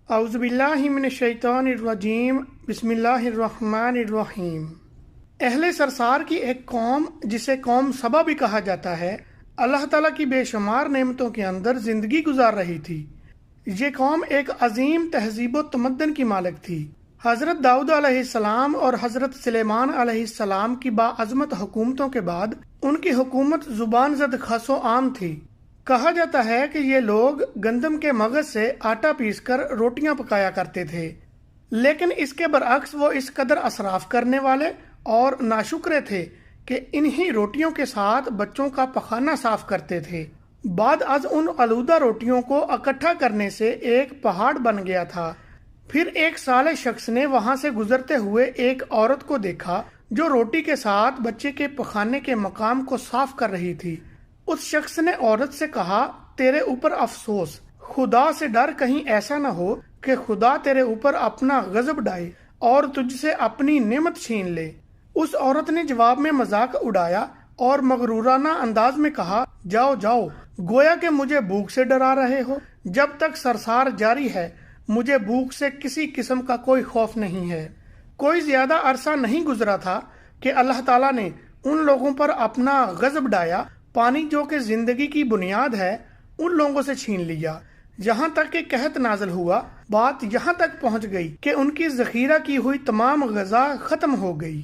اعوذ باللہ من الشیطان الرجیم بسم اللہ الرحمن الرحیم۔ اہل سرسار کی ایک قوم جسے قوم سبا بھی کہا جاتا ہے، اللہ تعالیٰ کی بے شمار نعمتوں کے اندر زندگی گزار رہی تھی۔ یہ قوم ایک عظیم تہذیب و تمدن کی مالک تھی۔ حضرت داؤد علیہ السلام اور حضرت سلیمان علیہ السلام کی باعظمت حکومتوں کے بعد ان کی حکومت زبان زد خس و عام تھی۔ کہا جاتا ہے کہ یہ لوگ گندم کے مغز سے آٹا پیس کر روٹیاں پکایا کرتے تھے، لیکن اس کے برعکس وہ اس قدر اسراف کرنے والے اور ناشکرے تھے کہ انہی روٹیوں کے ساتھ بچوں کا پخانہ صاف کرتے تھے۔ بعد از ان آلودہ روٹیوں کو اکٹھا کرنے سے ایک پہاڑ بن گیا تھا۔ پھر ایک صالح شخص نے وہاں سے گزرتے ہوئے ایک عورت کو دیکھا جو روٹی کے ساتھ بچے کے پخانے کے مقام کو صاف کر رہی تھی۔ اس شخص نے عورت سے کہا، تیرے اوپر افسوس، خدا سے ڈر کہیں ایسا نہ ہو کہ خدا تیرے اوپر اپنا غضب ڈائے اور تجھ سے اپنی نعمت چھین لے۔ اس عورت نے جواب میں مذاق اڑایا اور مغرورانہ انداز میں کہا، جاؤ جاؤ، گویا کہ مجھے بھوک سے ڈرا رہے ہو۔ جب تک سرسار جاری ہے مجھے بھوک سے کسی قسم کا کوئی خوف نہیں ہے۔ کوئی زیادہ عرصہ نہیں گزرا تھا کہ اللہ تعالیٰ نے ان لوگوں پر اپنا غضب ڈایا، پانی جو کہ زندگی کی بنیاد ہے ان لوگوں سے چھین لیا۔ یہاں تک کہ قحط نازل ہوا، بات یہاں تک پہنچ گئی کہ ان کی ذخیرہ کی ہوئی تمام غذا ختم ہو گئی۔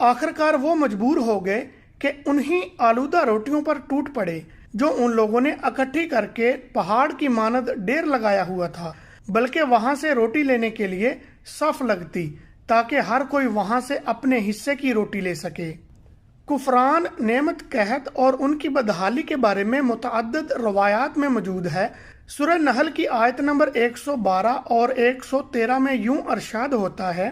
آخرکار وہ مجبور ہو گئے کہ انہی آلودہ روٹیوں پر ٹوٹ پڑے جو ان لوگوں نے اکٹھی کر کے پہاڑ کی مانند ڈیر لگایا ہوا تھا، بلکہ وہاں سے روٹی لینے کے لیے صف لگتی تاکہ ہر کوئی وہاں سے اپنے حصے کی روٹی لے سکے۔ کفران، نعمت، قحط اور ان کی بدحالی کے بارے میں متعدد روایات میں موجود ہے۔ سورہ نحل کی آیت نمبر 112 اور 113 میں یوں ارشاد ہوتا ہے،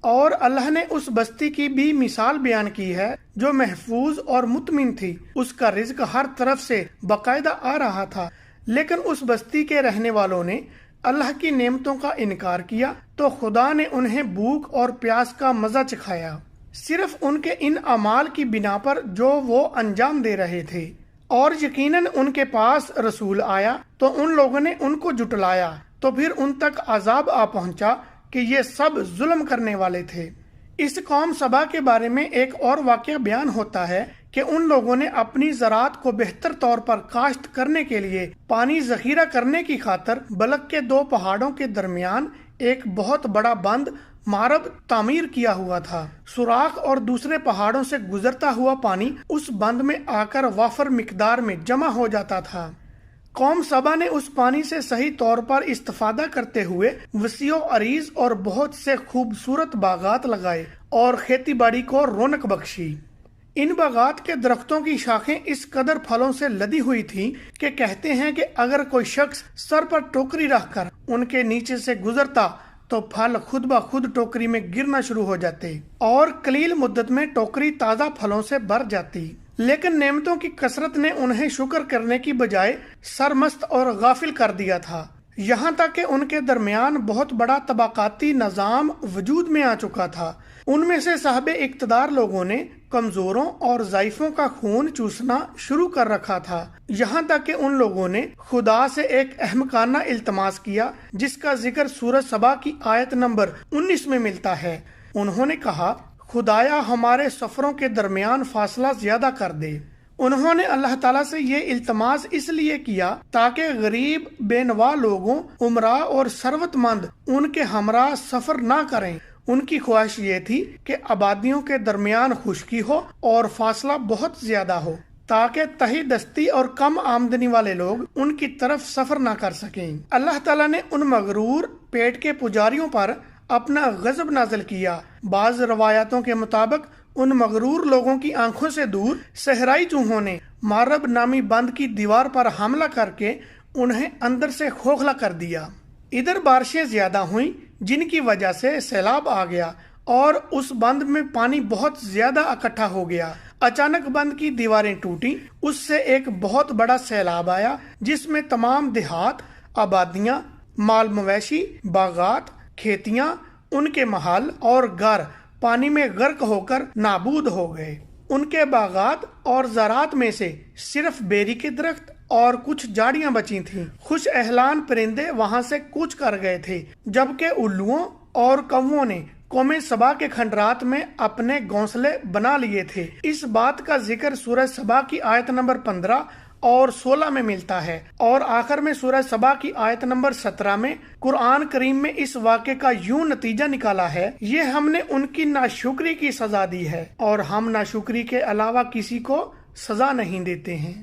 اور اللہ نے اس بستی کی بھی مثال بیان کی ہے جو محفوظ اور مطمئن تھی، اس کا رزق ہر طرف سے باقاعدہ آ رہا تھا، لیکن اس بستی کے رہنے والوں نے اللہ کی نعمتوں کا انکار کیا تو خدا نے انہیں بھوک اور پیاس کا مزہ چکھایا، صرف ان کے ان اعمال کی بنا پر جو وہ انجام دے رہے تھے۔ اور یقیناً ان کے پاس رسول آیا تو ان لوگوں نے ان کو جھٹلایا، تو پھر ان تک عذاب آ پہنچا کہ یہ سب ظلم کرنے والے تھے۔ اس قوم سبا کے بارے میں ایک اور واقعہ بیان ہوتا ہے کہ ان لوگوں نے اپنی زراعت کو بہتر طور پر کاشت کرنے کے لیے پانی ذخیرہ کرنے کی خاطر بلک کے دو پہاڑوں کے درمیان ایک بہت بڑا بند مارب تعمیر کیا ہوا تھا۔ سوراخ اور دوسرے پہاڑوں سے گزرتا ہوا پانی اس بند میں آ کر وافر مقدار میں جمع ہو جاتا تھا۔ قوم سبا نے اس پانی سے صحیح طور پر استفادہ کرتے ہوئے وسیع و عریض اور بہت سے خوبصورت باغات لگائے اور کھیتی باڑی کو رونق بخشی۔ ان باغات کے درختوں کی شاخیں اس قدر پھلوں سے لدی ہوئی تھیں کہ کہتے ہیں کہ اگر کوئی شخص سر پر ٹوکری رکھ کر ان کے نیچے سے گزرتا تو پھل خود بخود ٹوکری میں گرنا شروع ہو جاتے اور قلیل مدت میں ٹوکری تازہ پھلوں سے بھر جاتی۔ لیکن نعمتوں کی کثرت نے انہیں شکر کرنے کی بجائے سرمست اور غافل کر دیا تھا، یہاں تک کہ ان کے درمیان بہت بڑا طبقاتی نظام وجود میں آ چکا تھا۔ ان میں سے صاحب اقتدار لوگوں نے کمزوروں اور ضعیفوں کا خون چوسنا شروع کر رکھا تھا، یہاں تک کہ ان لوگوں نے خدا سے ایک احمقانہ التماس کیا جس کا ذکر سورہ سبا کی آیت نمبر 19 میں ملتا ہے۔ انہوں نے کہا، خدایا ہمارے سفروں کے درمیان فاصلہ زیادہ کر دے۔ انہوں نے اللہ تعالیٰ سے یہ التماس اس لیے کیا تاکہ غریب بے نوا لوگوں، امراء اور ثروت مند ان کے ہمراہ سفر نہ کریں۔ ان کی خواہش یہ تھی کہ آبادیوں کے درمیان خشکی ہو اور فاصلہ بہت زیادہ ہو تاکہ تہی دستی اور کم آمدنی والے لوگ ان کی طرف سفر نہ کر سکیں۔ اللہ تعالیٰ نے ان مغرور پیٹ کے پجاریوں پر اپنا غضب نازل کیا۔ بعض روایاتوں کے مطابق ان مغرور لوگوں کی آنکھوں سے دور صحرائی چوہوں نے مارب نامی بند کی دیوار پر حملہ کر کے انہیں اندر سے کھوکھلا کر دیا۔ ادھر بارشیں زیادہ ہوئیں جن کی وجہ سے سیلاب آ گیا اور اس بند میں پانی بہت زیادہ اکٹھا ہو گیا۔ اچانک بند کی دیواریں ٹوٹیں، اس سے ایک بہت بڑا سیلاب آیا جس میں تمام دیہات، آبادیاں، مال مویشی، باغات، کھیتیاں، ان کے محل اور گھر پانی میں غرق ہو کر نابود ہو گئے۔ ان کے باغات اور زراعت میں سے صرف بیری کے درخت اور کچھ جھاڑیاں بچی تھیں۔ خوش اہلان پرندے وہاں سے کوچ کر گئے تھے، جبکہ الوؤں اور کووں نے قوم سبا کے کھنڈرات میں اپنے گھونسلے بنا لیے تھے۔ اس بات کا ذکر سورہ سبا کی آیت نمبر 15 اور 16 میں ملتا ہے، اور آخر میں سورہ سبا کی آیت نمبر 17 میں قرآن کریم میں اس واقعے کا یوں نتیجہ نکالا ہے: یہ ہم نے ان کی ناشکری کی سزا دی ہے، اور ہم ناشکری کے علاوہ کسی کو سزا نہیں دیتے ہیں۔